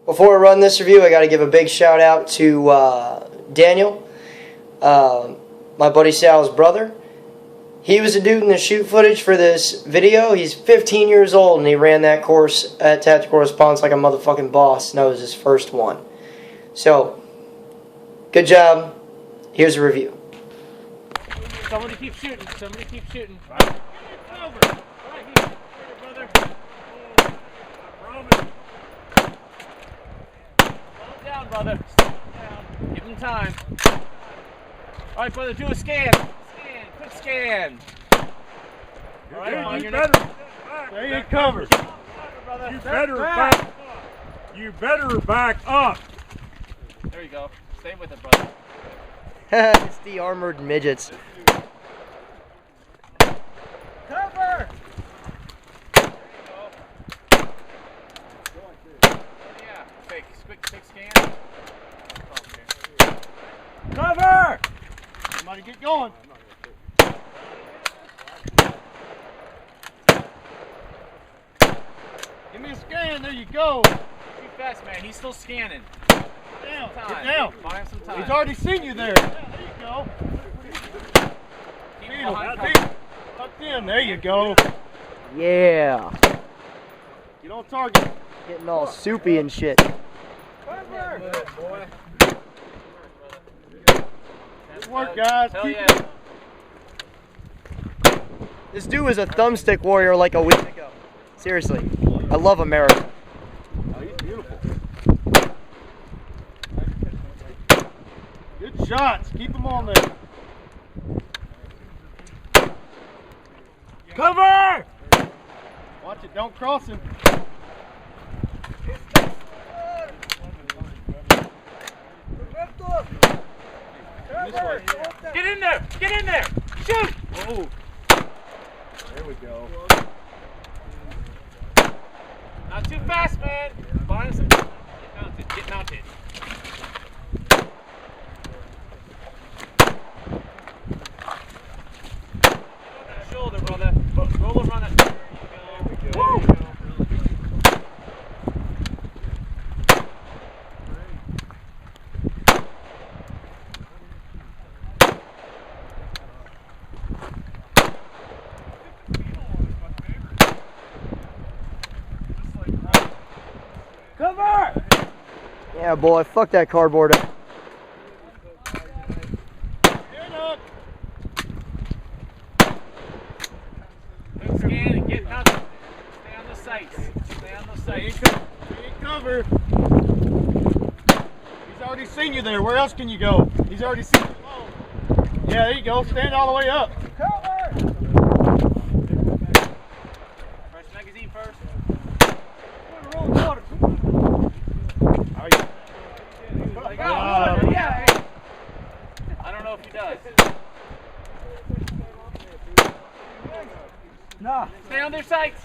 Before I run this review, I got to give a big shout out to Daniel, my buddy Sal's brother. He was a dude in the shoot footage for this video. He's 15 years old and he ran that course at Tactical Response like a motherfucking boss, and that was his first one. So, good job. Here's a review. Somebody keep shooting. Somebody keep shooting. Right. Over. Right here, brother. Slow down, brother. Slow down. Give him time. All right, brother. Do a scan. Scan. Quick scan. All right, you better stay in cover. You better back up. There you go. Stay with it, brother. It's the armored midgets. Cover! Yeah, quick scan. Cover! Somebody get going. Give me a scan, there you go. Too fast, man. He's still scanning. Down, Time. get down. Buy him some time. He's already seen you there. Yeah, there you go. Keep Feet him behind him, cover. tucked in, there you go. Yeah. Get on target. Getting all soupy and shit. Good work, guys. Hell Keep yeah. This dude was a thumbstick warrior like a week ago. Seriously. I love America. Oh, he's beautiful. Good shots. Keep them on there. Cover! Watch it. Don't cross him. This way. Get in there! Get in there! Shoot! Oh. There we go. Not too fast, man. Buy him some. Get mounted. Get mounted. Shoulder, brother. Roll him on it. There you go. Woo! Cover! Yeah, boy. Fuck that cardboard up. Stand up. Quick scan and get mounted. Stay on the sights. Stay on the Stay in sights. cover. He's already seen you there. Where else can you go? He's already seen you. Yeah, there you go. Stand all the way up. Cover! First magazine first. Yeah. I don't know if he does. Nah. Stay on their sights.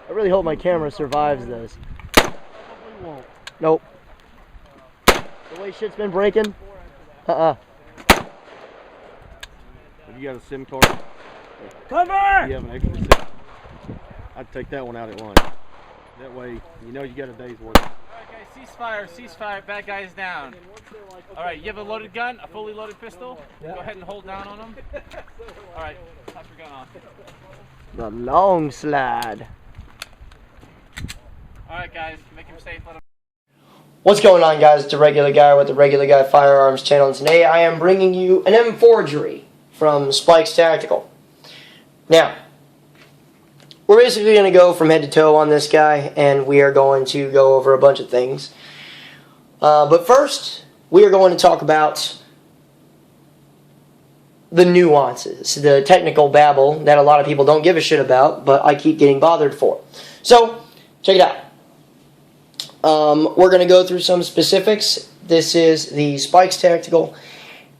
I really hope my camera survives this. Nope. The way shit's been breaking. Have you got a SIM card? Cover! You have an extra SIM. I'd take that one out at lunch. That way, you know you got a day's work. Alright guys, ceasefire, bad guys down. Alright, you have a loaded gun, a fully loaded pistol? Yeah. Go ahead and hold down on them. Alright, pop your gun off. The long slide. Alright guys, make him safe, let him. What's going on, guys? It's a regular guy with the Regular Guy Firearms channel, and today I am bringing you an M-forgery from Spike's Tactical. Now, we're basically going to go from head to toe on this guy, and we are going to go over a bunch of things. But first, we are going to talk about the nuances, the technical babble that a lot of people don't give a shit about, but I keep getting bothered for. So, check it out. We're going to go through some specifics. This is the Spike's Tactical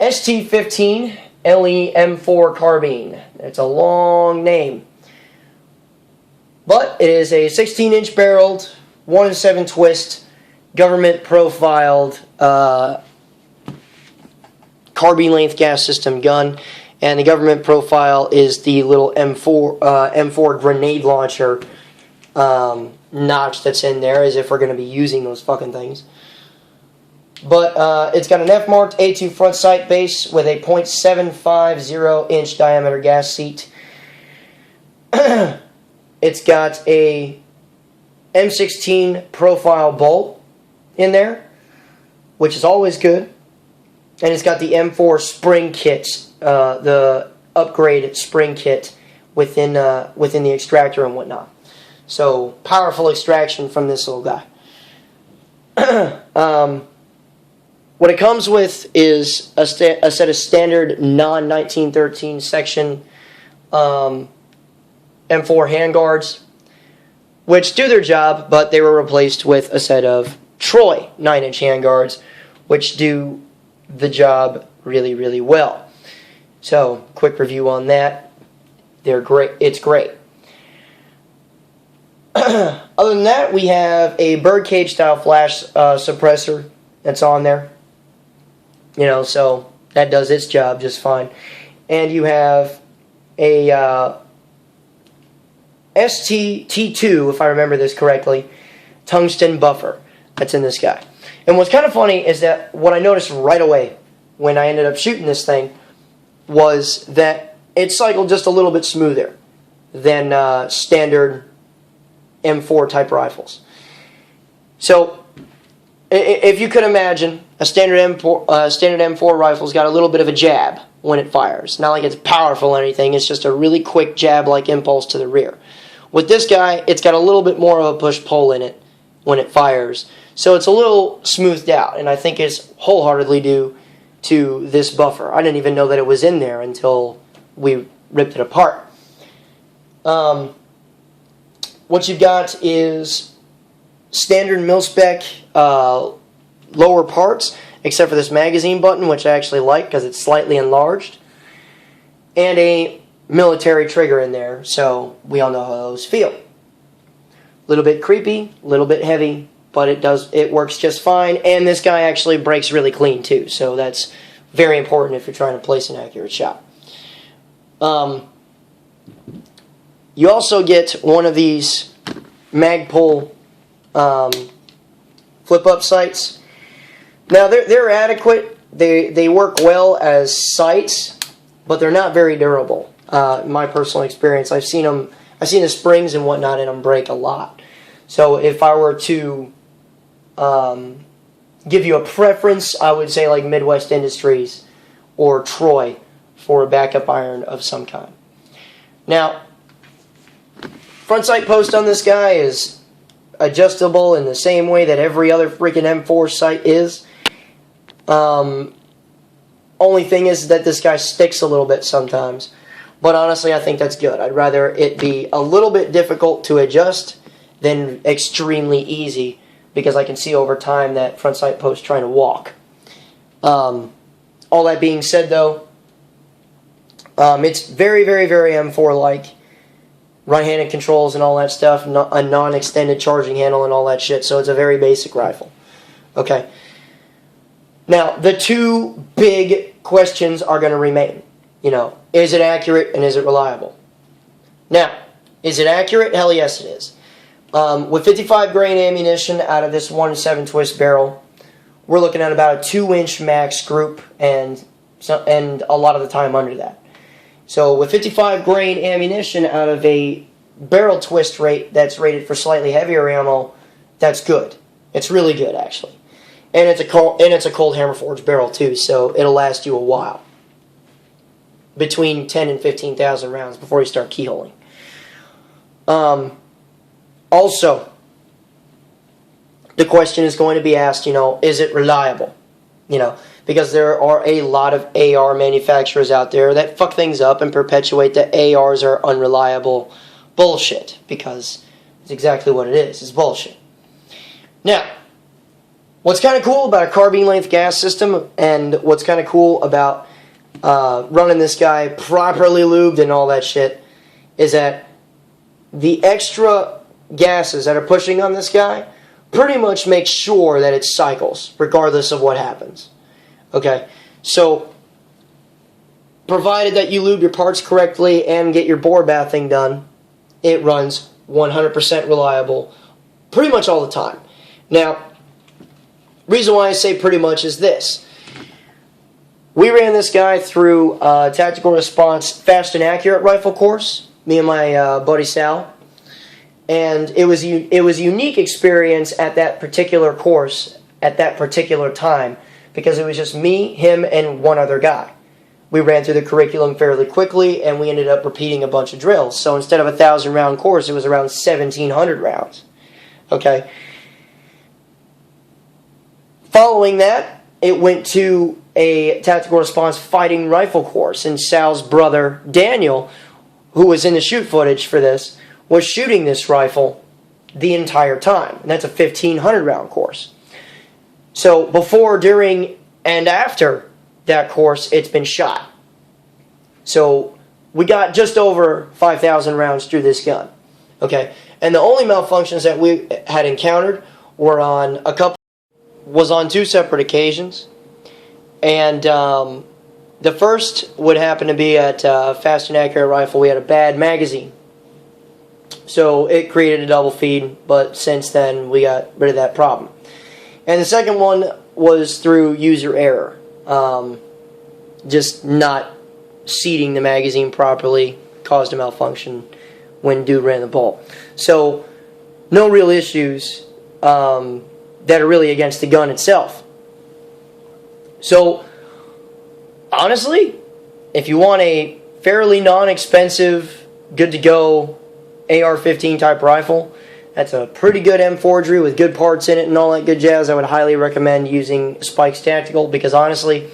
ST-15 LE M4 carbine. It's a long name. But it is a 16-inch barreled, 1-7 twist, government profiled carbine length gas system gun, and the government profile is the little M4 grenade launcher notch that's in there, as if we're going to be using those fucking things. But it's got an F-marked A2 front sight base with a .750-inch diameter gas seat. It's got a M16 profile bolt in there, which is always good. And it's got the M4 spring kit, the upgrade spring kit within the extractor and whatnot. So, powerful extraction from this little guy. What it comes with is a set of standard non-1913 section M4 handguards, which do their job, but they were replaced with a set of Troy 9-inch handguards, which do the job really, really well. So, quick review on that. They're great. It's great. Other than that, we have a birdcage style flash suppressor that's on there. You know, so that does its job just fine. And you have a ST-15, if I remember this correctly, Tungsten Buffer that's in this guy. And what's kind of funny is that what I noticed right away when I ended up shooting this thing was that it cycled just a little bit smoother than standard M4 type rifles. So, if you could imagine, a standard M4 rifle's got a little bit of a jab when it fires. Not like it's powerful or anything, it's just a really quick jab-like impulse to the rear. With this guy, it's got a little bit more of a push-pull in it when it fires. So it's a little smoothed out, and I think it's wholeheartedly due to this buffer. I didn't even know that it was in there until we ripped it apart. What you've got is standard mil-spec lower parts, except for this magazine button, which I actually like because it's slightly enlarged, and a military trigger in there, so we all know how those feel. A little bit creepy, a little bit heavy, but it works just fine, and this guy actually breaks really clean too, so that's very important if you're trying to place an accurate shot. You also get one of these Magpul flip-up sights. Now, they're adequate. They work well as sights, but they're not very durable. In my personal experience, I've seen the springs and whatnot in them break a lot. So if I were to give you a preference, I would say like Midwest Industries or Troy for a backup iron of some kind. Now, front sight post on this guy is adjustable in the same way that every other freaking M4 sight is. Only thing is that this guy sticks a little bit sometimes. But honestly, I think that's good. I'd rather it be a little bit difficult to adjust than extremely easy, because I can see over time that front sight post trying to walk. All that being said, though, it's very, very, very M4-like. Right-handed controls and all that stuff, a non-extended charging handle and all that shit, so it's a very basic rifle. Okay. Now, the two big questions are going to remain. You know, is it accurate and is it reliable? Now, is it accurate? Hell yes it is. With 55 grain ammunition out of this 1-7 twist barrel, we're looking at about a 2-inch max group and a lot of the time under that. So with 55 grain ammunition out of a barrel twist rate that's rated for slightly heavier ammo, that's good. It's really good, actually. And it's a cold hammer forged barrel too, so it'll last you a while. Between 10 and 15,000 rounds before you start keyholing. Also, the question is going to be asked, you know, is it reliable? You know, because there are a lot of AR manufacturers out there that fuck things up and perpetuate that ARs are unreliable bullshit, because it's exactly what it is. It's bullshit. Now, what's kind of cool about a carbine length gas system, and what's kind of cool about running this guy properly lubed and all that shit, is that the extra gases that are pushing on this guy pretty much make sure that it cycles, regardless of what happens. Okay, so provided that you lube your parts correctly and get your bore bathing done, it runs 100% reliable pretty much all the time. Now, reason why I say pretty much is this. We ran this guy through a Tactical Response Fast and Accurate rifle course, me and my buddy Sal. And it was a unique experience at that particular course, at that particular time, because it was just me, him, and one other guy. We ran through the curriculum fairly quickly, and we ended up repeating a bunch of drills. So instead of a 1,000-round course, it was around 1,700 rounds. Okay. Following that, it went to a Tactical Response Fighting Rifle course, and Sal's brother, Daniel, who was in the shoot footage for this, was shooting this rifle the entire time. And that's a 1,500-round course. So before, during, and after that course, it's been shot. So we got just over 5,000 rounds through this gun. Okay, and the only malfunctions that we had encountered were on on 2 separate occasions. And the first would happen to be at Fast and Accurate Rifle. We had a bad magazine. So it created a double feed, but since then we got rid of that problem. And the second one was through user error. Just not seating the magazine properly caused a malfunction when dude ran the bolt. So no real issues that are really against the gun itself. So honestly, if you want a fairly non-expensive, good-to-go AR-15 type rifle, that's a pretty good M-forgery with good parts in it and all that good jazz, I would highly recommend using Spikes Tactical, because honestly,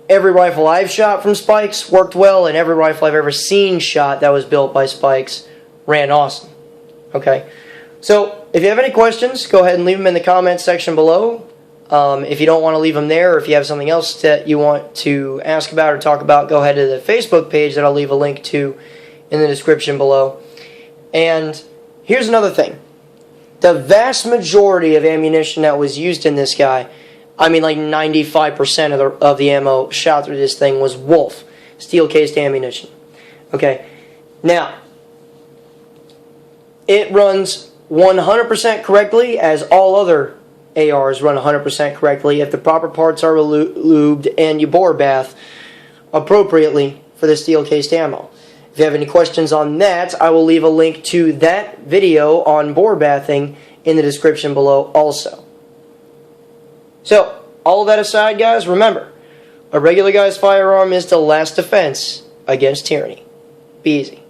every rifle I've shot from Spikes worked well, and every rifle I've ever seen shot that was built by Spikes ran awesome. Okay, so if you have any questions, go ahead and leave them in the comments section below. If you don't want to leave them there, or if you have something else that you want to ask about or talk about, go ahead to the Facebook page that I'll leave a link to in the description below. And here's another thing. The vast majority of ammunition that was used in this guy, I mean like 95% of the ammo shot through this thing, was Wolf steel-cased ammunition. Okay, now, it runs 100% correctly, as all other ARs run 100% correctly if the proper parts are lubed and you bore bath appropriately for the steel-cased ammo. If you have any questions on that, I will leave a link to that video on bore bathing in the description below also. So, all of that aside, guys, remember, a regular guy's firearm is the last defense against tyranny. Be easy.